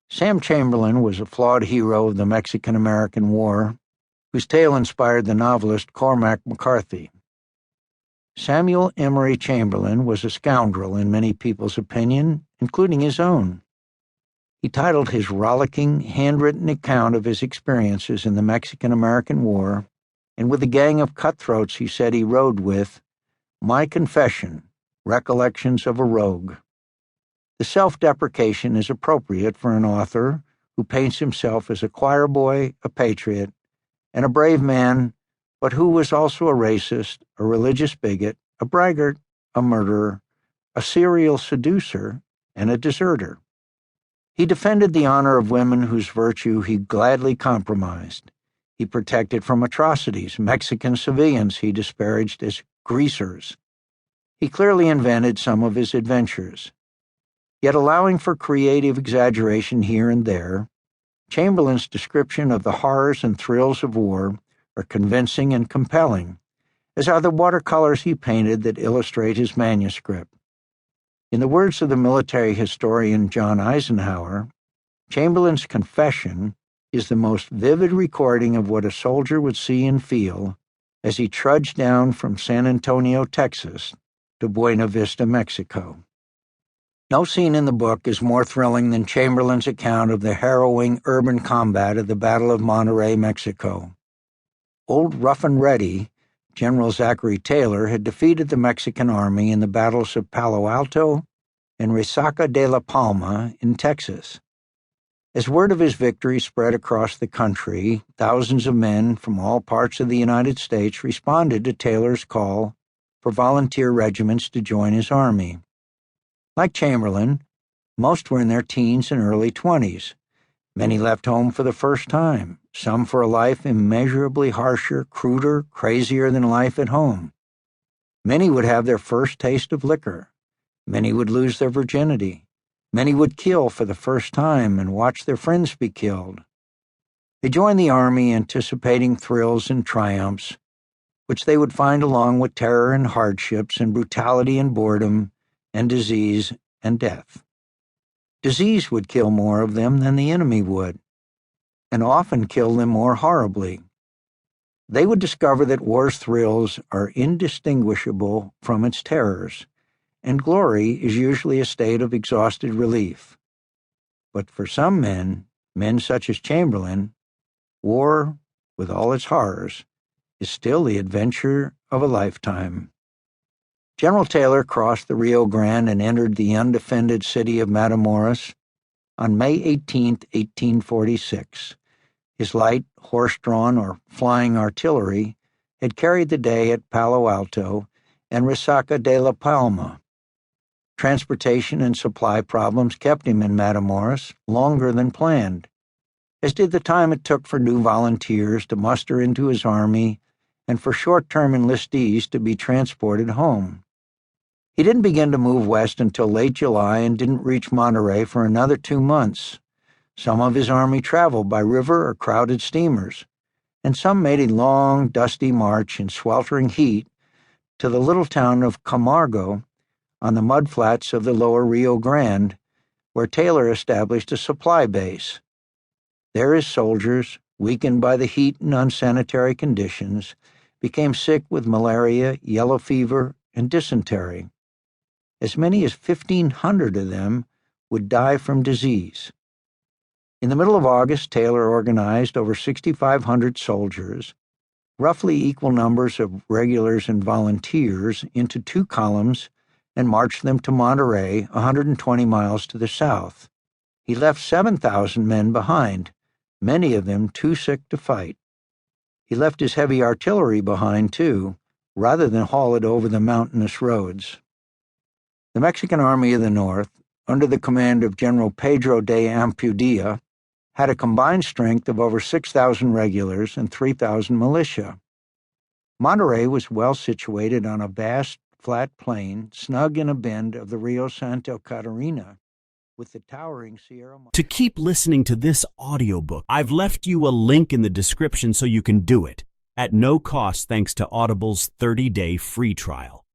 Sam Chamberlain was a flawed hero of the Mexican-American War, whose tale inspired the novelist Cormac McCarthy. Samuel Emery Chamberlain was a scoundrel in many people's opinion, including his own. He titled his rollicking, handwritten account of his experiences in the Mexican-American War, and with a gang of cutthroats he said he rode with, "My Confession, Recollections of a Rogue." The self-deprecation is appropriate for an author who paints himself as a choir boy, a patriot, and a brave man, but who was also a racist, a religious bigot, a braggart, a murderer, a serial seducer, and a deserter. He defended the honor of women whose virtue he gladly compromised. He protected from atrocities Mexican civilians he disparaged as greasers. He clearly invented some of his adventures. Yet allowing for creative exaggeration here and there, Chamberlain's description of the horrors and thrills of war are convincing and compelling, as are the watercolors he painted that illustrate his manuscript. In the words of the military historian John Eisenhower, Chamberlain's confession is the most vivid recording of what a soldier would see and feel as he trudged down from San Antonio, Texas, to Buena Vista, Mexico. No scene in the book is more thrilling than Chamberlain's account of the harrowing urban combat of the Battle of Monterrey, Mexico. Old Rough and Ready, General Zachary Taylor, had defeated the Mexican army in the battles of Palo Alto and Resaca de la Palma in Texas. As word of his victory spread across the country, thousands of men from all parts of the United States responded to Taylor's call for volunteer regiments to join his army. Like Chamberlain, most were in their teens and early 20s. Many left home for the first time, some for a life immeasurably harsher, cruder, crazier than life at home. Many would have their first taste of liquor. Many would lose their virginity. Many would kill for the first time and watch their friends be killed. They joined the army anticipating thrills and triumphs, which they would find along with terror and hardships and brutality and boredom and disease and death. Disease would kill more of them than the enemy would, and often kill them more horribly. They would discover that war's thrills are indistinguishable from its terrors, and glory is usually a state of exhausted relief. But for some men such as Chamberlain, war, with all its horrors, is still the adventure of a lifetime. General Taylor crossed the Rio Grande and entered the undefended city of Matamoros on May 18, 1846. His light, horse-drawn or flying artillery had carried the day at Palo Alto and Resaca de la Palma. Transportation and supply problems kept him in Matamoros longer than planned, as did the time it took for new volunteers to muster into his army and for short-term enlistees to be transported home. He didn't begin to move west until late July and didn't reach Monterey for another 2 months. Some of his army traveled by river or crowded steamers, and some made a long, dusty march in sweltering heat to the little town of Camargo on the mudflats of the lower Rio Grande, where Taylor established a supply base. There his soldiers, weakened by the heat and unsanitary conditions, became sick with malaria, yellow fever, and dysentery. As many as 1,500 of them would die from disease. In the middle of August, Taylor organized over 6,500 soldiers, roughly equal numbers of regulars and volunteers, into 2 columns and marched them to Monterey, 120 miles to the south. He left 7,000 men behind, many of them too sick to fight. He left his heavy artillery behind, too, rather than haul it over the mountainous roads. The Mexican Army of the North, under the command of General Pedro de Ampudia, had a combined strength of over 6,000 regulars and 3,000 militia. Monterey was well situated on a vast, flat plain, snug in a bend of the Rio Santa Catarina, with the towering Sierra. To keep listening to this audiobook, I've left you a link in the description so you can do it, at no cost thanks to Audible's 30-day free trial.